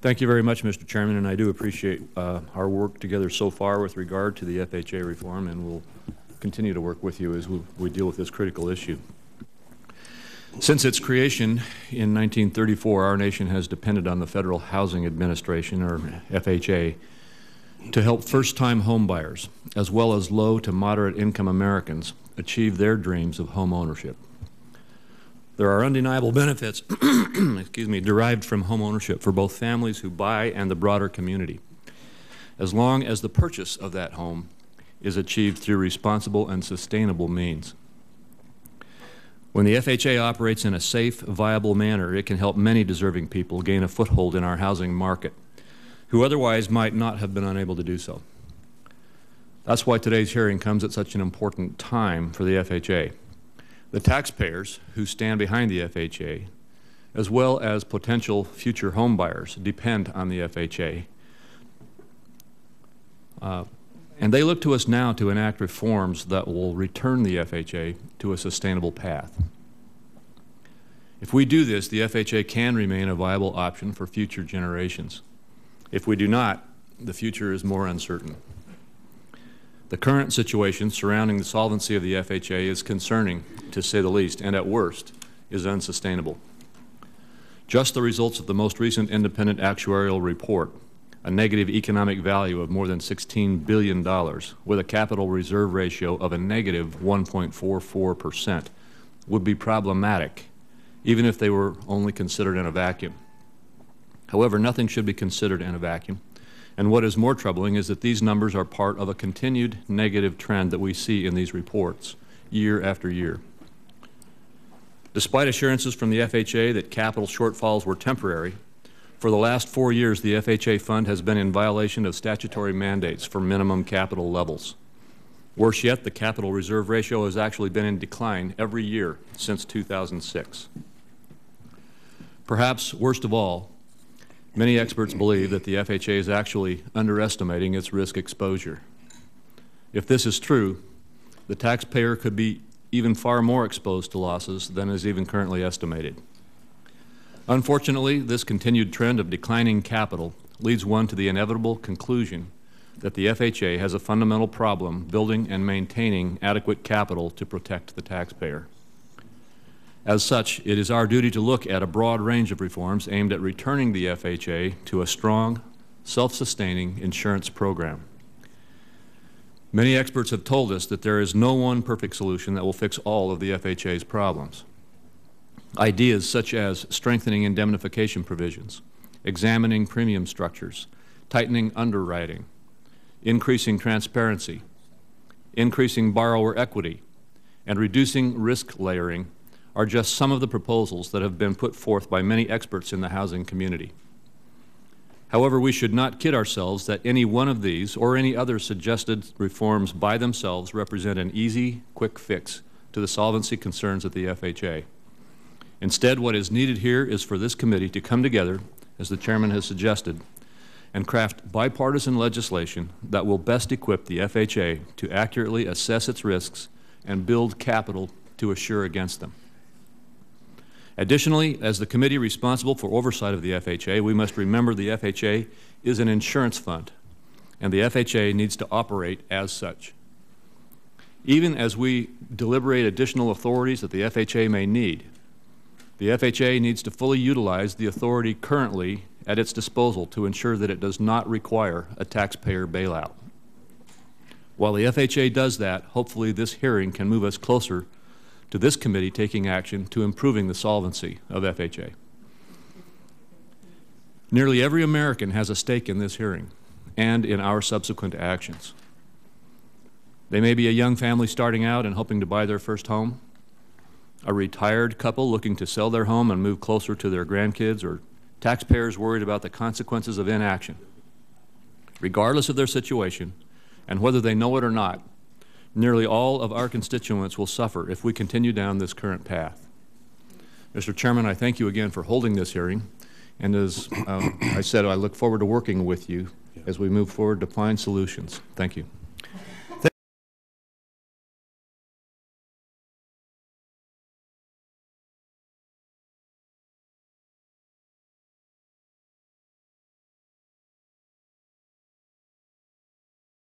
Thank you very much, Mr. Chairman, and I do appreciate our work together so far with regard to the FHA reform, and we'll continue to work with you as we deal with this critical issue. Since its creation in 1934, our nation has depended on the Federal Housing Administration, or FHA, to help first-time homebuyers, as well as low to moderate income Americans, achieve their dreams of home ownership. There are undeniable benefits derived from home ownership for both families who buy and the broader community, as long as the purchase of that home is achieved through responsible and sustainable means. When the FHA operates in a safe, viable manner, it can help many deserving people gain a foothold in our housing market who otherwise might not have been unable to do so. That's why today's hearing comes at such an important time for the FHA. The taxpayers who stand behind the FHA, as well as potential future home buyers, depend on the FHA. And they look to us now to enact reforms that will return the FHA to a sustainable path. If we do this, the FHA can remain a viable option for future generations. If we do not, the future is more uncertain. The current situation surrounding the solvency of the FHA is concerning, to say the least, and at worst, is unsustainable. Just the results of the most recent independent actuarial report, a negative economic value of more than $16 billion, with a capital reserve ratio of a negative 1.44%, would be problematic, even if they were only considered in a vacuum. However, nothing should be considered in a vacuum. And what is more troubling is that these numbers are part of a continued negative trend that we see in these reports year after year. Despite assurances from the FHA that capital shortfalls were temporary, for the last 4 years the FHA fund has been in violation of statutory mandates for minimum capital levels. Worse yet, the capital reserve ratio has actually been in decline every year since 2006. Perhaps worst of all, many experts believe that the FHA is actually underestimating its risk exposure. If this is true, the taxpayer could be even far more exposed to losses than is even currently estimated. Unfortunately, this continued trend of declining capital leads one to the inevitable conclusion that the FHA has a fundamental problem building and maintaining adequate capital to protect the taxpayer. As such, it is our duty to look at a broad range of reforms aimed at returning the FHA to a strong, self-sustaining insurance program. Many experts have told us that there is no one perfect solution that will fix all of the FHA's problems. Ideas such as strengthening indemnification provisions, examining premium structures, tightening underwriting, increasing transparency, increasing borrower equity, and reducing risk layering are just some of the proposals that have been put forth by many experts in the housing community. However, we should not kid ourselves that any one of these or any other suggested reforms by themselves represent an easy, quick fix to the solvency concerns of the FHA. Instead, what is needed here is for this committee to come together, as the Chairman has suggested, and craft bipartisan legislation that will best equip the FHA to accurately assess its risks and build capital to assure against them. Additionally, as the committee responsible for oversight of the FHA, we must remember the FHA is an insurance fund, and the FHA needs to operate as such. Even as we deliberate additional authorities that the FHA may need, the FHA needs to fully utilize the authority currently at its disposal to ensure that it does not require a taxpayer bailout. While the FHA does that, hopefully this hearing can move us closer to this committee taking action to improving the solvency of FHA. Nearly every American has a stake in this hearing and in our subsequent actions. They may be a young family starting out and hoping to buy their first home, a retired couple looking to sell their home and move closer to their grandkids, or taxpayers worried about the consequences of inaction. Regardless of their situation and whether they know it or not, nearly all of our constituents will suffer if we continue down this current path. Mr. Chairman, I thank you again for holding this hearing, and as I said, I look forward to working with you as we move forward to find solutions. Thank you.